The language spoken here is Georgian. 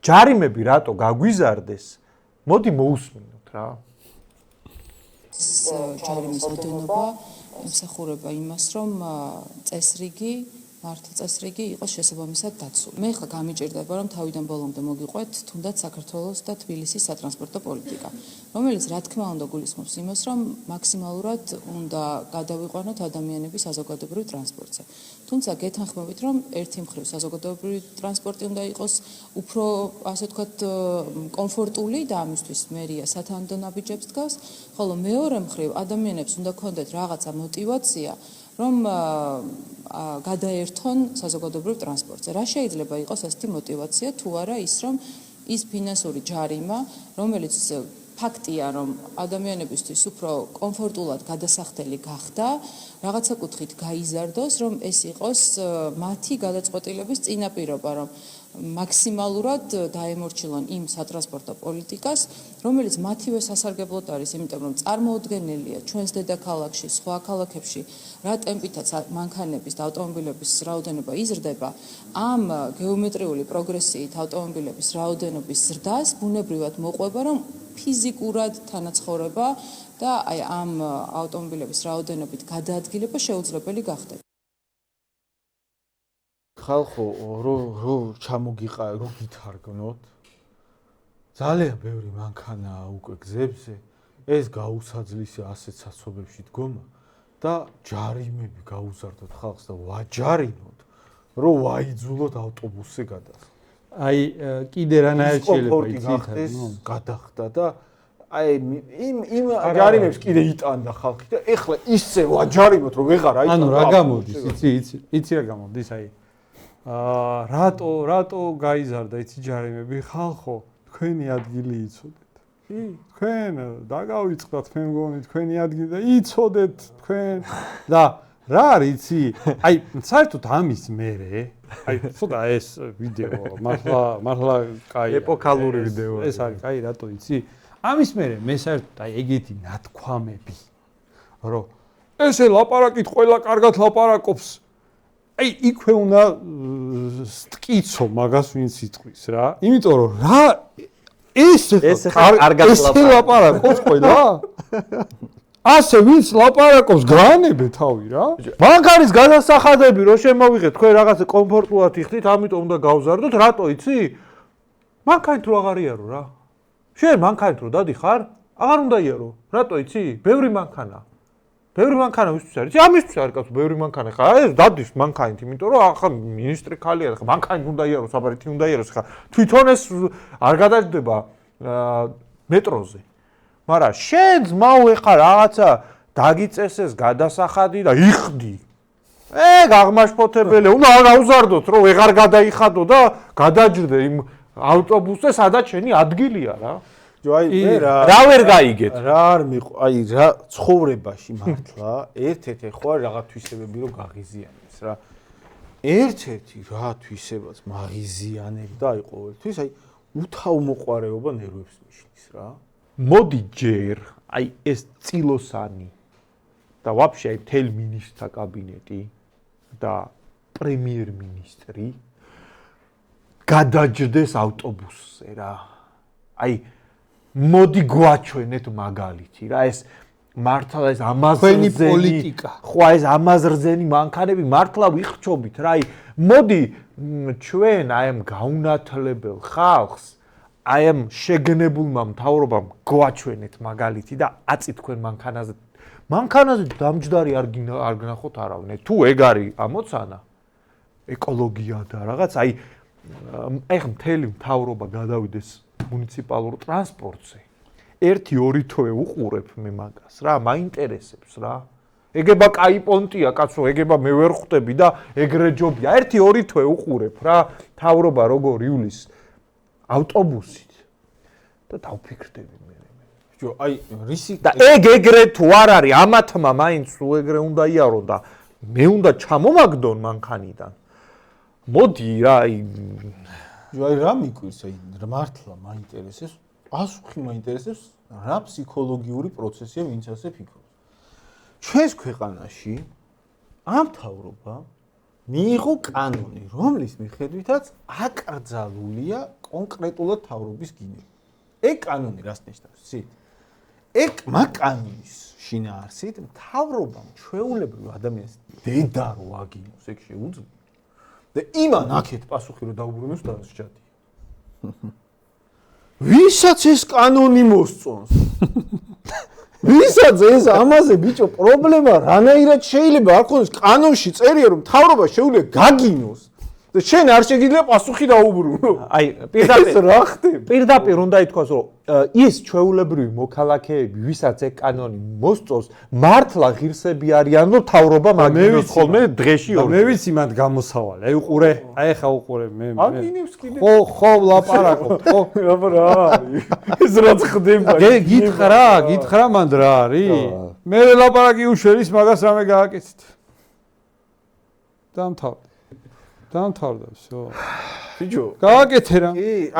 ჯარიმები რატო გაგვიზარდეს? მოდი მოусმინოთ რა. ჯარიმის ოდენობა ემსახურება იმას, რომ წესრიგი მართლა წესრიგი იყოს შესაბამისად დაცული. მე ხა გამიჭირდება, რომ თავიდან ბოლომდე მოგიყვეთ თუნდაც საქართველოს და თბილისის სატრანსპორტო პოლიტიკა, რომელიც რა თქმა უნდა გულისხმობს იმას, რომ მაქსიმალურად უნდა გადავიყვანოთ ადამიანები საზოგადოებრივ ტრანსპორტზე. თუმცა გეთანხმებით, რომ ერთი მხრივ საზოგადოებრივი ტრანსპორტი უნდა იყოს უფრო, ასე ვთქვათ, კომფორტული და ამისთვის მერია სათანადო ნაბიჯებს დგას, ხოლო მეორე მხრივ ადამიანებს უნდა ქონდეთ რაღაცა мотиваცია რომ გადაერთონ საზოგადოებრივ ტრანსპორტზე. რა შეიძლება იყოს ასეთი мотиваცია თუ არა ის რომ ის ფინანსური ჯარიმა, რომელიც ფაქტია რომ ადამიანებისთვის უფრო კომფორტულად გადასახდელი გახდა, რაღაცა კუთხით გაიზარდოს, რომ ეს იყოს მათი გადაწყვეტილების წინაპირობა, რომ მაქსიმალურად დაემორჩილონ იმ სატრანსპორტო პოლიტიკას, რომელიც მათივე სასარგებლოდ არის, იმიტომ რომ წარმოუდგენელია ჩვენს დედაქალაქში, სხვა ქალაქებში, რა ტემპითაც მანქანების და ავტომობილების რაოდენობა იზრდება, ამ გეომეტრიული პროგრესიით ავტომობილების რაოდენობის ზრდას ბუნებრივად მოყვება, რომ ფიზიკურად თანაცხოვრება და აი ამ ავტომობილების რაოდენობით გადაადგილება შეუძლებელი გახდება. ხალხო რო ჩამოგიყარე, რო გითარგმნოთ. ძალიან ბევრი მანქანაა უკვე გზებზე. ეს გაუსაძლისი ასეთ საცობებში დგომა და ჯარიმები გაუზარდოთ ხალხს და ვაჯარინოთ, რომ ვაიძულოთ ავტობუსზე გადასხდა. აი კიდე რანაირად შეიძლება იცით, გადახდა და აი იმ ჯარიმებს კიდე იტანდა ხალხი და ეხლა ისე ვაჯარინოთ, რომ ვეღარ აიტანო. ანუ რა გამოდის, იცი რა გამოდის, აი რატო გაიზარდა იცი ჯარიმები ხალხო, თქვენი ადგილი იცოდეთ. თქვენ დაგავიწყდათ, მე მგონი თქვენი ადგილი და იცოდეთ თქვენ და რა არის იცი? აი საერთოდ ამის მერე, აი ცოტა ეს ვიდეო მართლა კაი ეპოქალური ვიდეო. ეს არის კაი რატო იცი? ამის მერე მე საერთოდ აი ეგეთი ნათქვამები, რომ ესე ლაპარაკით ყველა კარგად ლაპარაკობს. აი იქვე უნდა სტკიცო მაგას ვინც იტყვის რა. იმიტომ რომ რა ეს კარგად ლაპარაკობს ყველა? ასე ვინც ლაპარაკობს გრანებე თავი რა. მანქანის გადასახადები რო შემოვიღეთ, თქვენ რაღაცა კომფორტულად იხდით, ამიტომ უნდა გავზარდოთ, რატო იცი? მანქანით რო აღარ იარო რა. შენ მანქანით რო დადიხარ, აღარ უნდა იარო. რატო იცი? ბევრი მანქანა. ბევრი მანქანა ვისთვის არის? ამისთვის არის კაცო, ბევრი მანქანა ხა. ეს დადის მანქანით, იმიტომ რომ ახლა მინისტრი ხალია, ხა მანქანით უნდა იაროს, აბარეთი უნდა იაროს, ხა. თვითონ ეს არ გადაჯდება მეტროზე. მაგრამ შენ ძმაო ეხა რაღაცა დაგიწესეს გადასახადი და იხდი. გაღმაშფოთებელი, უნდა გავზარდოთ, რომ ვეღარ გადაიხადო და გადაჯდე იმ ავტობუსზე, სადაც შენი ადგილია რა. რა ვერ გაიგეთ? რა არ მიყ, აი რა ცხოვრებაში მართლა ერთ-ერთი ხო რაღა თვისებები რო გაღიზიანებს რა. ერთ-ერთი რა თვისებაც მაღიზიანებდა აი ყოველთვის, აი უთავმოყარეობა ნერვებს მიშლის რა. მოდი ჯერ, აი ეს წილოსანი და ვაფშე აი მთელი მინისტრთა კაბინეტი და პრემიერ-მინისტრი გადაჯდეს ავტობუსზე რა. აი მოდი გვაჩვენეთ მაგალითი რა, ეს მართლა ეს ამაზრზენი პოლიტიკა. ხო, ეს ამაზრზენი მანქანები მართლა ვიხჩობით რა. აი მოდი ჩვენ აი ამ გაუნათლებელ ხალხს, აი ამ შეგნებულმა მთავრობამ გვაჩვენეთ მაგალითი და აწი თქვენ მანქანაზე. მანქანაზე დამჯდარი არ გნახოთ არავინ. თუ ეგ არის ამოცანა, ეკოლოგია და რაღაც, აი ეხ მთელი მთავრობა გადავიდეს მუნიციპალურ ტრანსპორტზე. 1-2 თვე უყურებ მე მაგას რა, მაინტერესებს რა. ეგება კაი პონტია, კაცო, ეგება მე ვერ ხვდები და ეგრე ჯობია. 1-2 თვე უყურებ რა, მთავრობა როგორ იulis ავტობუსით და დავფიქრდები მე. აი რისი და ეგრე თუ არ არის, ამათმა მაინც თუ ეგრე უნდა იარონ და მე უნდა ჩამომაგდონ მანქანიდან. მოდი რა, აი რა მიკვირს, აი მართლა მაინტერესებს, პასუხი მაინტერესებს, რა ფსიქოლოგიური პროცესია ვინც ასე ფიქრობს. ჩვენს ქვეყანაში ამ მთავრობამ მიიღო კანონი, რომლის მიხედვითაც აკრძალულია კონკრეტულად თავრობის გინება. ეგ კანონი რას ნიშნავს, იცით? ეგ კანონის შინაარსით თავრობამ ჩვეულებრივ ადამიანს დედა რო აგინოს, ეგ შეუძლია. და იმან აქეთ პასუხი რო დაუბრუნოს დასჯადია. ვისაც ეს კანონი მოსწონს? ვისაც ეს ამაზე ბიჭო პრობლემა რანაირად შეიძლება არ ქონდეს კანონში წერია რომ თავრობა შეუძლია გაგინოს და შენ არ შეგიძლია პასუხი დაუბრუნო. აი პირდაპირ უნდა ითქვას რომ ის ჩვეულებრივი მოქალაქეები ვისაც ეგ კანონი მოსწონს მართლა ღირსები არიან რომ თავრობა მაგინოს ხოლმე დღეში ორი. მე ვიცი მათ გამოსავალი. აი უყურე, აი ხა უყურე მე. აგინებს კიდე. ხო ლაპარაკობ, ხო. აბა რა არის? ეს რაც ხდება. გითხრა მანდ რა არის? მე ლაპარაკი უშველის მაგას რამე გააკეთეთ. დამთავრდა, всё. ბიჭო, გააკეთე რა. კი